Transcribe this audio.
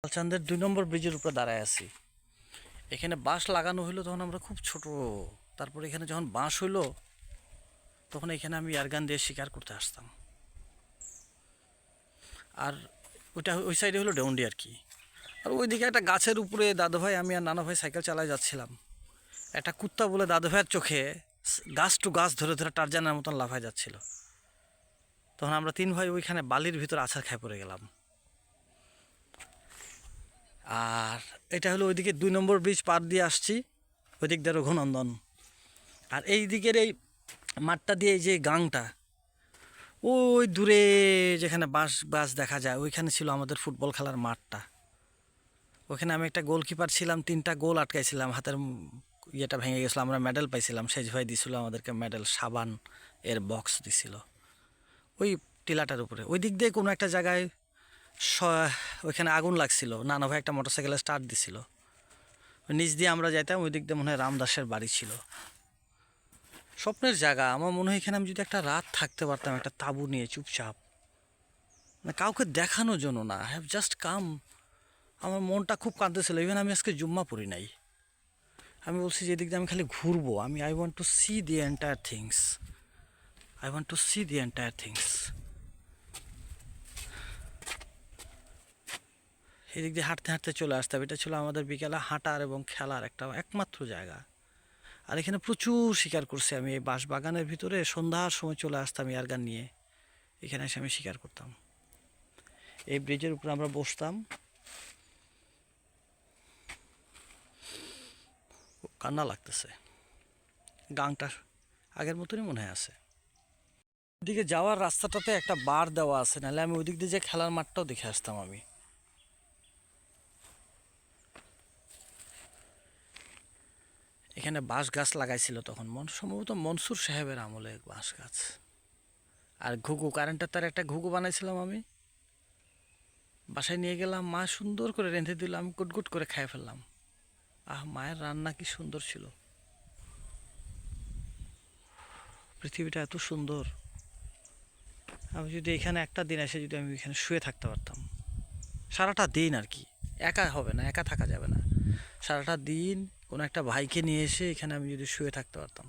লালচাঁদের 2 নম্বর ব্রিজের উপরে দাঁড়ায় আছি। এখানে বাঁশ লাগানো হইলো তখন আমরা খুব ছোট। তারপর এখানে যখন বাঁশ হইলো তখন এখানে আমি এয়ারগান দিয়ে শিকার করতে আসতাম। আর ওইটা ওই সাইডে হলো ডেউন্ডি আর কি। আর ওইদিকে একটা গাছের উপরে দাদুভাই আমি আর নানা ভাই সাইকেল চালায় যাচ্ছিলাম। একটা কুত্তা বলে দাদুভাইয়ের চোখে গাছ টু গাছ ধরে ধরে টারজানের মতন লাফায় যাচ্ছিল। তখন আমরা 3 ভাই ওইখানে বালির ভিতর আছাড় খায় পড়ে গেলাম। আর এটা হলো ওইদিকে 2 নম্বর ব্রিজ পার দিয়ে আসছি, ওই দিক দিয়ে রঘুনন্দন। আর এই দিকের এই মাঠটা দিয়ে এই যে গাংটা, ওই দূরে যেখানে বাঁশ গাছ দেখা যায় ওইখানে ছিল আমাদের ফুটবল খেলার মাঠটা। ওখানে আমি একটা গোলকিপার ছিলাম, 3টা গোল আটকাইছিলাম, হাতের ইয়েটা ভেঙে গেছিলো, আমরা মেডেল পাইছিলাম। সেজ ভাই দিছিল আমাদেরকে মেডেল, সাবান এর বক্স দিছিল ওই টিলাটার উপরে। ওই দিক দিয়ে কোনো একটা জায়গায় ওইখানে আগুন লাগছিল, নানা ভাই একটা মোটরসাইকেলে স্টার্ট দিছিল। নিচ দিয়ে আমরা যাইতাম, ওই দিক দিয়ে মনে হয় রামদাসের বাড়ি ছিল। স্বপ্নের জায়গা। আমার মনে হয় এখানে আমি যদি একটা রাত থাকতে পারতাম, একটা তাঁবু নিয়ে চুপচাপ, মানে কাউকে দেখানোর জন্য না, হ্যাভ জাস্ট কাম। আমার মনটা খুব কাঁদতেছিল। ইভেন আমি আজকে জুম্মা পড়ি নাই। আমি বলছি যে এদিক দিয়ে আমি খালি ঘুরবো। I want to see the entire things. I want to see the entire things. এদিক দিয়ে হাঁটতে হাঁটতে চলে আসতাম। এটা ছিল আমাদের বিকেলে হাঁটার এবং খেলার একটা একমাত্র জায়গা। আর এখানে প্রচুর শিকার করছি আমি। এই বাঁশ বাগানের ভিতরে সন্ধ্যার সময় চলে আসতাম এয়ারগান নিয়ে, এখানে এসে আমি শিকার করতাম। এই ব্রিজের উপরে আমরা বসতাম। কান্না লাগতেছে। গাংটা আগের মতনই মনে হয় আছে। ওইদিকে যাওয়ার রাস্তাটাতে একটা বার দেওয়া আছে, নাহলে আমি ওইদিক দিয়ে যে খেলার মাঠটাও দেখে আসতাম আমি। এখানে বাঁশ গাছ লাগাইছিল তখন সম্ভবত মনসুর সাহেবের আমলে বাঁশ গাছ। আর ঘুঘু, কারেন্টের তার একটা ঘুঘু বানাইছিলাম আমি। বাসায় নিয়ে গেলাম, মা সুন্দর করে রেঁধে দিল, আমি গুটগুট করে খেয়ে ফেললাম। মায়ের রান্না কি সুন্দর ছিল। পৃথিবীটা এত সুন্দর। আমি যদি এখানে একটা দিন এসে যদি আমি এখানে শুয়ে থাকতে পারতাম সারাটা দিন আর কি, একা হবে না, একা থাকা যাবে না, সারাটা দিন কোনো একটা ভাইকে নিয়ে এসে এখানে আমি যদি শুয়ে থাকতে পারতাম।